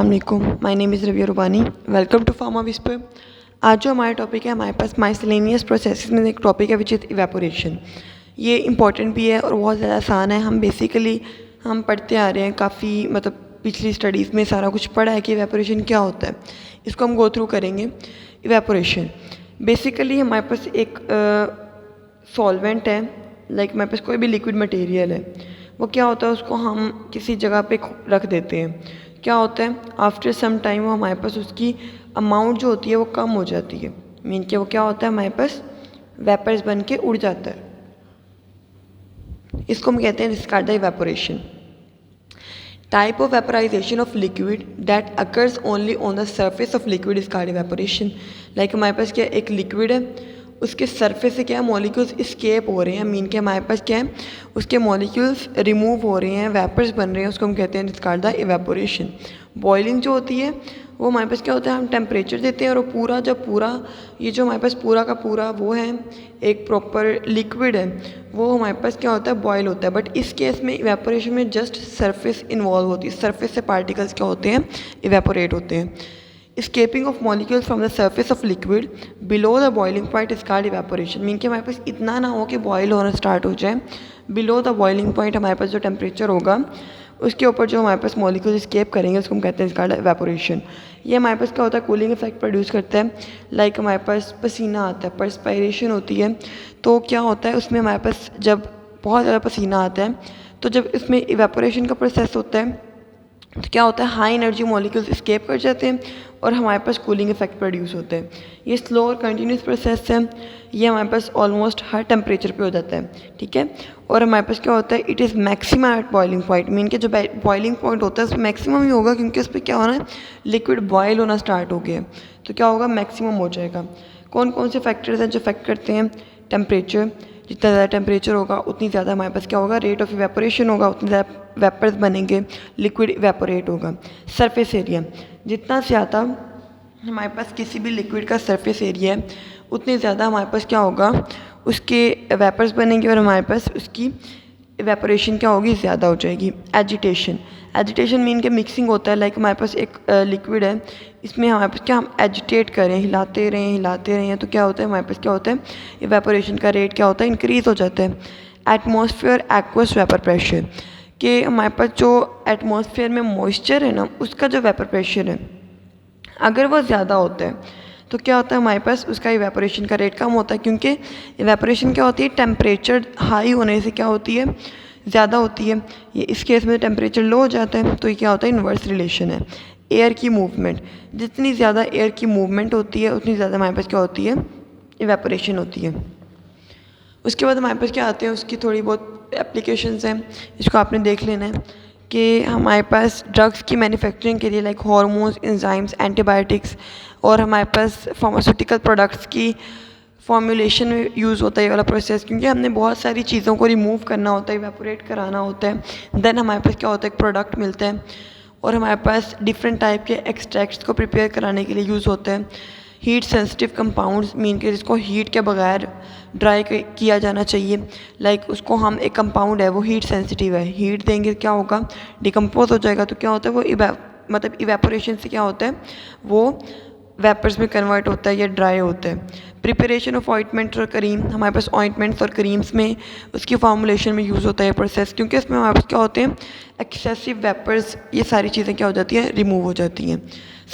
अस्सलामुअलैकुम, my name is Rabia Rubani. Welcome to Pharma Whisper. आज जो हमारा टॉपिक है, हमारे पास माइसलेनियस प्रोसेसेस में एक टॉपिक है विच इज़ इवेपोरेशन। ये इंपॉर्टेंट भी है और बहुत ज़्यादा आसान है। हम पढ़ते आ रहे हैं काफ़ी, मतलब पिछली स्टडीज़ में सारा कुछ पढ़ा है कि इवेपोरेशन क्या होता है। इसको हम गो थ्रू करेंगे। इवेपोरेशन बेसिकली हमारे पास एक सॉल्वेंट है, लाइक हमारे पास कोई भी लिक्विड मटेरियल है, वो क्या होता है, उसको हम किसी जगह पे रख देते हैं। क्या होता है, आफ्टर सम टाइम वो हमारे पास उसकी अमाउंट जो होती है वो कम हो जाती है। मीन कि वो क्या होता है, हमारे पास वेपर्स बन के उड़ जाता है। इसको हम कहते हैं discard the evaporation. Type of vaporization of liquid that occurs only on the surface of liquid is called evaporation. Like हमारे पास क्या एक लिक्विड है, उसके सरफेस से क्या मॉलिक्यूल्स इस्केप हो रहे हैं। मीन के हमारे पास क्या है, उसके मॉलिक्यूल्स रिमूव हो रहे हैं, वेपर्स बन रहे हैं, उसको हम कहते हैं it's called the evaporation. Boiling जो होती है वो हमारे पास क्या होता है, हम टेम्परेचर देते हैं और पूरा ये जो हमारे पास पूरा का पूरा वो है, एक प्रॉपर लिक्विड है, वो हमारे पास क्या होता है, बॉयल होता है। बट इस केस में इवेपोरेशन में जस्ट सरफेस इन्वॉल्व होती है। सरफेस से पार्टिकल्स क्या होते हैं, इवेपोरेट होते हैं। escaping of molecules from the surface of liquid below the boiling point is called evaporation। Mean कि हमारे पास इतना ना हो कि बॉयल होना स्टार्ट हो जाए। बिलो द बॉइलिंग पॉइंट हमारे पास जो टेम्परेचर होगा उसके ऊपर जो हमारे पास मॉलिक्यूल स्केप करेंगे उसको हम कहते हैं इसका इवेपोरेशन। ये हमारे पास क्या होता है, कूलिंग इफेक्ट प्रोड्यूस करता है। लाइक हमारे पास पसीना आता है, परस्पायरेशन होती है, तो क्या होता है उसमें हमारे पास जब बहुत ज़्यादा पसीना आता है तो जब इसमें इवेपोरेशन का प्रोसेस होता है तो क्या होता है, हाई एनर्जी मॉलिक्यूल्स स्केप कर जाते हैं और हमारे पास कूलिंग इफेक्ट प्रोड्यूस होते हैं। ये स्लो और कंटिन्यूस प्रोसेस है। ये हमारे पास ऑलमोस्ट हर टेम्परेचर पे हो जाता है, ठीक है। और हमारे पास क्या होता है, it is maximum at boiling point. Mean के जो बॉइलिंग पॉइंट होता है उसमें मैक्सिमम ही होगा, क्योंकि उस पर क्या होना है, लिक्विड बॉयल होना स्टार्ट हो गया, तो क्या होगा, मैक्सिमम हो जाएगा। कौन कौन से फैक्टर्स हैं जो इफेक्ट करते हैं, टेम्परेचर। जितना ज़्यादा टेम्परेचर होगा उतनी ज़्यादा हमारे पास क्या होगा, रेट ऑफ इवेपोरेशन होगा, उतनी ज़्यादा वेपर्स बनेंगे, लिक्विड इवेपोरेट होगा। सरफेस एरिया, जितना ज़्यादा हमारे पास किसी भी लिक्विड का सरफेस एरिया है उतनी ज़्यादा हमारे पास क्या होगा, उसके वेपर्स बनेंगे और हमारे पास उसकी इवेपोरेशन क्या होगी, ज़्यादा हो जाएगी। एजिटेशन मीन के मिक्सिंग होता है। लाइक हमारे पास एक लिक्विड है, इसमें हमारे पास क्या, हम एजिटेट करें, हिलाते रहें तो क्या होता है, हमारे पास क्या होता है, इवेपोरेशन का रेट क्या होता है, इंक्रीज़ हो जाता है। एटमॉस्फेयर एक्वस वेपर प्रेशर, कि हमारे पास जो एटमॉस्फेयर में मॉइस्चर है ना, उसका जो वेपर प्रेशर है अगर वो ज़्यादा होता है तो क्या होता है, हमारे पास उसका इवेपोरेशन का रेट कम होता है। क्योंकि इवेपोरेशन क्या होती है, टेम्परेचर हाई होने से क्या होती है, ज़्यादा होती है। ये इस केस में टेम्परेचर लो हो जाता है, तो ये क्या होता है, इन्वर्स रिलेशन है। एयर की मूवमेंट, जितनी ज़्यादा एयर की मूवमेंट होती है उतनी ज़्यादा हमारे पास क्या होती है, इवेपोरेशन होती है। उसके बाद हमारे पास क्या आते हैं, उसकी थोड़ी बहुत एप्लीकेशंस हैं, इसको आपने देख लेना है कि हमारे पास ड्रग्स की मैन्युफैक्चरिंग के लिए लाइक हार्मोन्स, एंजाइम्स, एंटीबायोटिक्स, और हमारे पास फार्मास्यूटिकल प्रोडक्ट्स की फॉर्मुलेशन में यूज़ होता है ये वाला प्रोसेस। क्योंकि हमने बहुत सारी चीज़ों को रिमूव करना होता है, इवेपोरेट कराना होता है, देन हमारे पास क्या होता है, एक प्रोडक्ट मिलता है। और हमारे पास डिफरेंट टाइप के एक्सट्रैक्ट्स को प्रिपेयर कराने के लिए यूज़ होता है। हीट सेंसिटिव कंपाउंड्स, मीन के जिसको हीट के बगैर ड्राई किया जाना चाहिए। लाइक उसको हम, एक कंपाउंड है वो हीट सेंसिटिव है, हीट देंगे क्या होगा, डिकम्पोज हो जाएगा, तो क्या होता है वो मतलब इवेपोरेशन से क्या होता है, वो वेपर्स में कन्वर्ट होता है या ड्राई होता है। प्रिपरेशन ऑफ ऑइंटमेंट और क्रीम, हमारे पास ऑइंटमेंट्स और क्रीम्स में उसकी फॉर्मुलेशन में यूज़ होता है प्रोसेस, क्योंकि इसमें हमारे पास क्या होते हैं, एक्सेसिव वेपर्स, ये सारी चीज़ें क्या हो जाती हैं, रिमूव हो जाती हैं।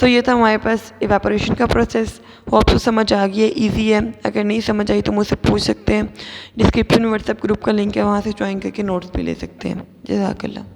सो ये था हमारे पास इवेपोरेशन का प्रोसेस। होप तो समझ आ गई है, ईजी है। अगर नहीं समझ आई तो मुझसे पूछ सकते हैं। डिस्क्रिप्शन में व्हाट्सएप ग्रुप का लिंक है, वहाँ से ज्वाइन करके नोट्स भी ले सकते हैं। जज़ाकल्लाह।